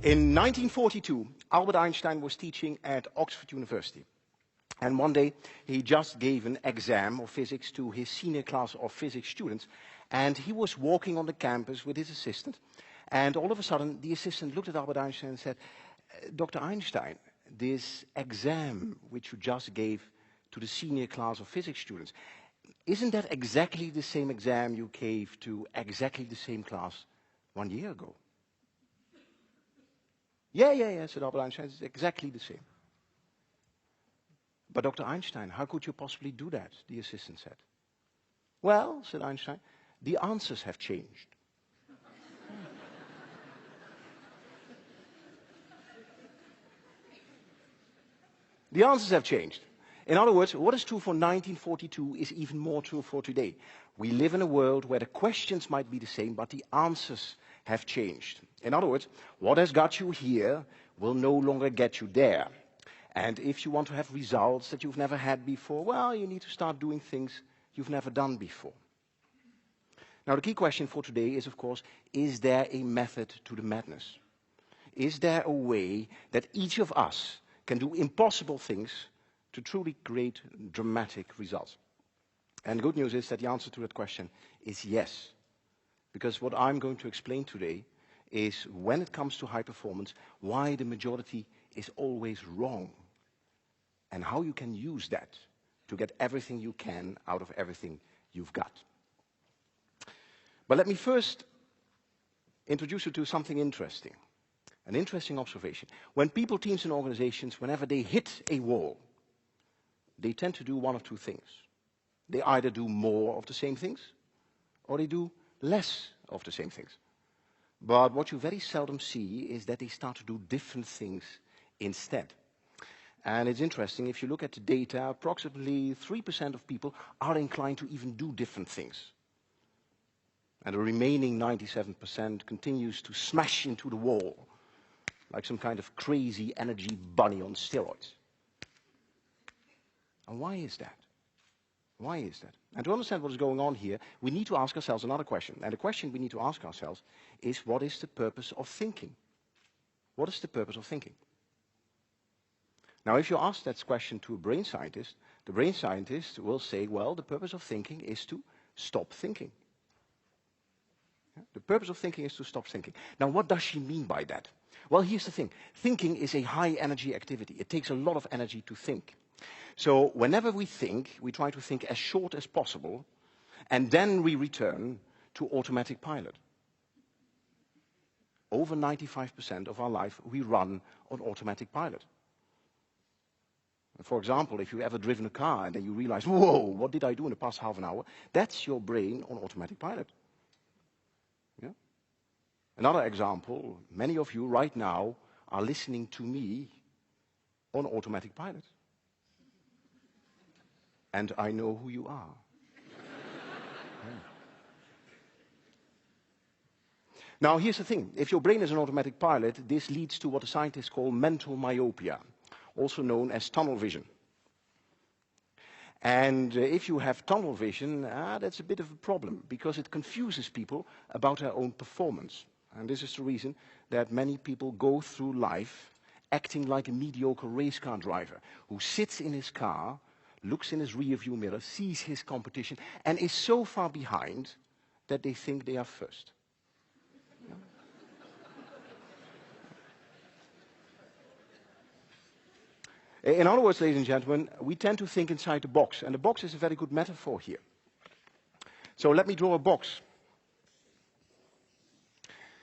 In 1942, Albert Einstein was teaching at Oxford University. And one day, he just gave an exam of physics to his senior class of physics students. And he was walking on the campus with his assistant. And all of a sudden, the assistant looked at Albert Einstein and said, Dr. Einstein, this exam which you just gave to the senior class of physics students, isn't that exactly the same exam you gave to exactly the same class 1 year ago? Yeah, said Albert Einstein, it's exactly the same. But Dr. Einstein, how could you possibly do that? The assistant said. Well, said Einstein, the answers have changed. The answers have changed. In other words, what is true for 1942 is even more true for today. We live in a world where the questions might be the same, but the answers have changed. In other words, what has got you here will no longer get you there. And if you want to have results that you've never had before, well, you need to start doing things you've never done before. Now, the key question for today is, of course, is there a method to the madness? Is there a way that each of us can do impossible things to truly create dramatic results? And the good news is that the answer to that question is yes. Because what I'm going to explain today is, when it comes to high performance, why the majority is always wrong. And how you can use that to get everything you can out of everything you've got. But let me first introduce you to something interesting. An interesting observation. When people, teams, and organizations, whenever they hit a wall, they tend to do one of two things. They either do more of the same things, or they do less of the same things. But what you very seldom see is that they start to do different things instead. And it's interesting, if you look at the data, approximately 3% of people are inclined to even do different things. And the remaining 97% continues to smash into the wall, like some kind of crazy energy bunny on steroids. And why is that? Why is that? And to understand what is going on here, we need to ask ourselves another question. And the question we need to ask ourselves is, what is the purpose of thinking? What is the purpose of thinking? Now, if you ask that question to a brain scientist, the brain scientist will say, well, the purpose of thinking is to stop thinking. The purpose of thinking is to stop thinking. Now, what does she mean by that? Well, here's the thing. Thinking is a high energy activity. It takes a lot of energy to think. So whenever we think, we try to think as short as possible, and then we return to automatic pilot. Over 95% of our life, we run on automatic pilot. For example, if you've ever driven a car and then you realize, whoa, what did I do in the past half an hour? That's your brain on automatic pilot. Yeah? Another example, many of you right now are listening to me on automatic pilot. And I know who you are. Yeah. Now, here's the thing. If your brain is an automatic pilot, this leads to what the scientists call mental myopia, also known as tunnel vision. And if you have tunnel vision, that's a bit of a problem, because it confuses people about their own performance. And this is the reason that many people go through life acting like a mediocre race car driver who sits in his car, looks in his rear-view mirror, sees his competition, and is so far behind that they think they are first. In other words, ladies and gentlemen, we tend to think inside the box, and the box is a very good metaphor here. So let me draw a box.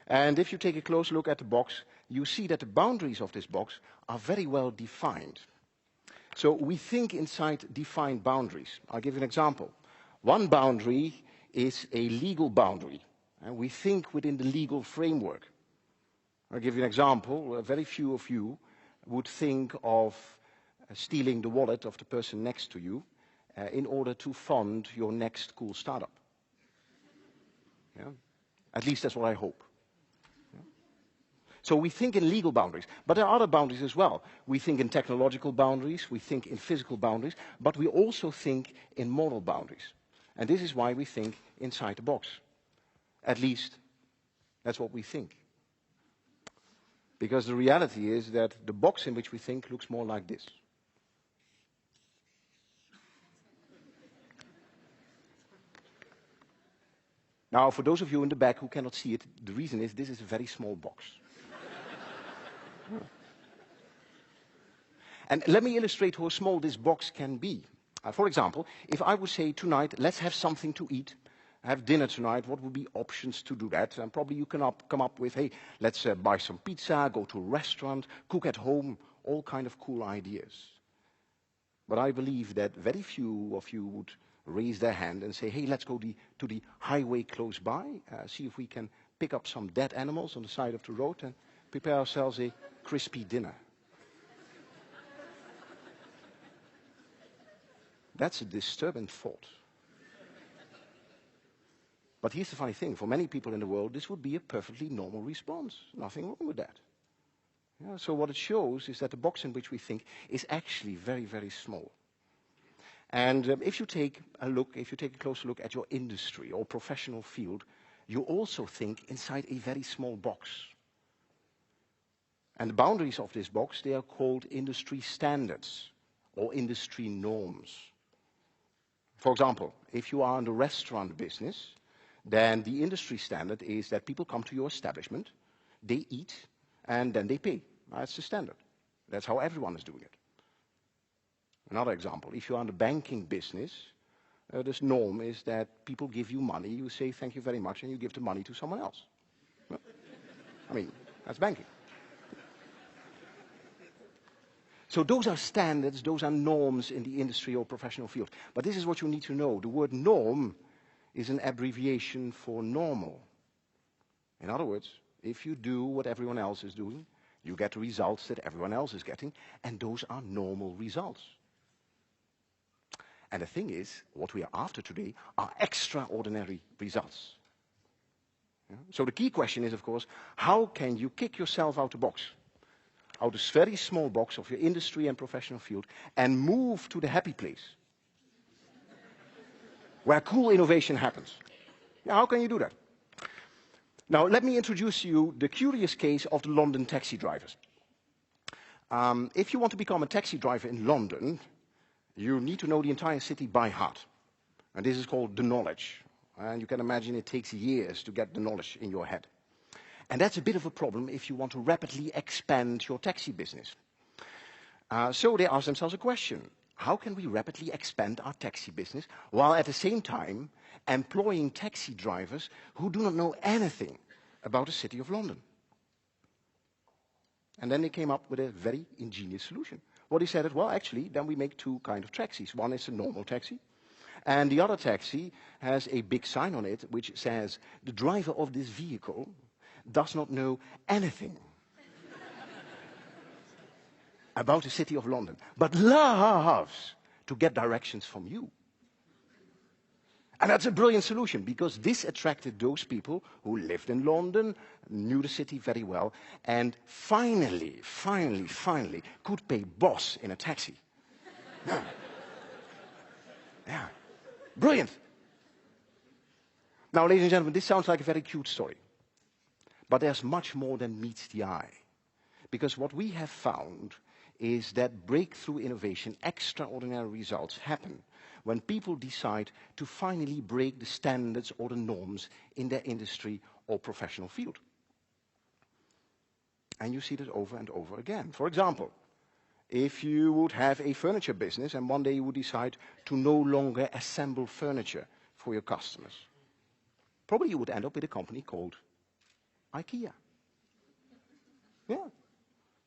And if you take a close look at the box, you see that the boundaries of this box are very well defined. So we think inside defined boundaries. I'll give you an example. One boundary is a legal boundary, and we think within the legal framework. I'll give you an example. Very few of you would think of stealing the wallet of the person next to you in order to fund your next cool startup. Yeah? At least that's what I hope. Yeah? So we think in legal boundaries, but there are other boundaries as well. We think in technological boundaries, we think in physical boundaries, but we also think in moral boundaries. And this is why we think inside the box. At least, that's what we think. Because the reality is that the box in which we think looks more like this. Now, for those of you in the back who cannot see it, the reason is this is a very small box. And let me illustrate how small this box can be. For example, if I would say tonight, let's have something to eat, have dinner tonight, what would be options to do that? And probably you can come up with, hey, let's buy some pizza, go to a restaurant, cook at home, all kind of cool ideas. But I believe that very few of you would raise their hand and say, hey, let's go to the highway close by, see if we can pick up some dead animals on the side of the road and prepare ourselves a crispy dinner. That's a disturbing thought. But here's the funny thing. For many people in the world, this would be a perfectly normal response. Nothing wrong with that. Yeah, so what it shows is that the box in which we think is actually very, very small. And if you take a closer look at your industry or professional field, you also think inside a very small box. And the boundaries of this box, they are called industry standards or industry norms. For example, if you are in the restaurant business, then the industry standard is that people come to your establishment, they eat, and then they pay. That's the standard. That's how everyone is doing it. Another example, if you are in the banking business, this norm is that people give you money, you say thank you very much, and you give the money to someone else. Well, I mean, that's banking. So those are standards, those are norms in the industry or professional field. But this is what you need to know. The word norm is an abbreviation for normal. In other words, if you do what everyone else is doing, you get the results that everyone else is getting, and those are normal results. And the thing is, what we are after today are extraordinary results. Yeah? So the key question is, of course, how can you kick yourself out the box? Out of this very small box of your industry and professional field and move to the happy place where cool innovation happens. Yeah, how can you do that? Now, let me introduce you the curious case of the London taxi drivers. If you want to become a taxi driver in London, you need to know the entire city by heart. And this is called the knowledge. And you can imagine it takes years to get the knowledge in your head. And that's a bit of a problem if you want to rapidly expand your taxi business. So they ask themselves a question. How can we rapidly expand our taxi business while at the same time employing taxi drivers who do not know anything about the City of London? And then they came up with a very ingenious solution. What he said is, well, actually, then we make two kinds of taxis. One is a normal taxi, and the other taxi has a big sign on it which says, the driver of this vehicle does not know anything about the City of London, but loves to get directions from you. And that's a brilliant solution, because this attracted those people who lived in London, knew the city very well, and finally could pay boss in a taxi. Yeah. Yeah. Brilliant. Now, ladies and gentlemen, this sounds like a very cute story. But there's much more than meets the eye. Because what we have found is that breakthrough innovation, extraordinary results happen when people decide to finally break the standards or the norms in their industry or professional field. And you see that over and over again. For example, if you would have a furniture business and one day you would decide to no longer assemble furniture for your customers, probably you would end up with a company called IKEA. Yeah.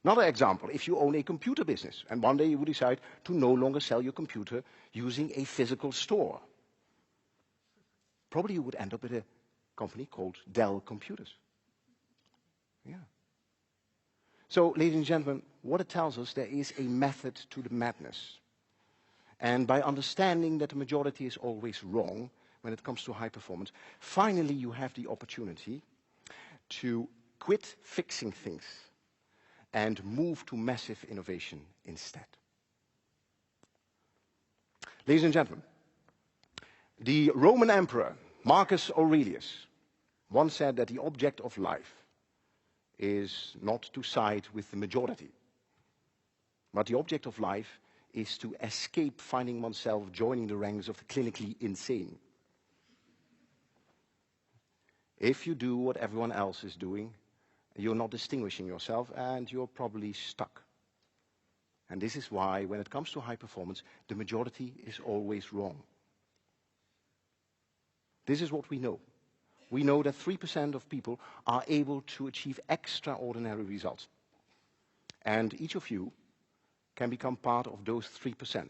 Another example, if you own a computer business and one day you would decide to no longer sell your computer using a physical store, probably you would end up with a company called Dell Computers. Yeah. So, ladies and gentlemen, what it tells us, there is a method to the madness. And by understanding that the majority is always wrong when it comes to high performance, finally you have the opportunity to quit fixing things and move to massive innovation instead. Ladies and gentlemen, the Roman Emperor Marcus Aurelius once said that the object of life is not to side with the majority. But the object of life is to escape finding oneself joining the ranks of the clinically insane. If you do what everyone else is doing, you're not distinguishing yourself and you're probably stuck. And this is why, when it comes to high performance, the majority is always wrong. This is what we know. We know that 3% of people are able to achieve extraordinary results. And each of you can become part of those 3%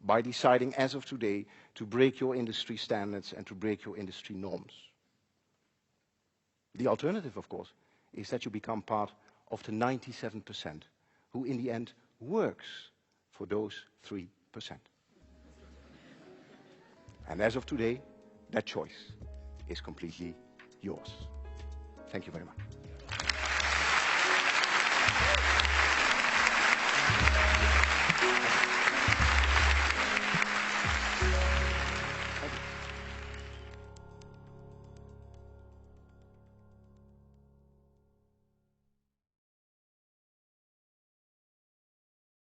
by deciding as of today to break your industry standards and to break your industry norms. The alternative, of course, is that you become part of the 97% who in the end works for those 3%. And as of today, that choice is completely yours. Thank you very much.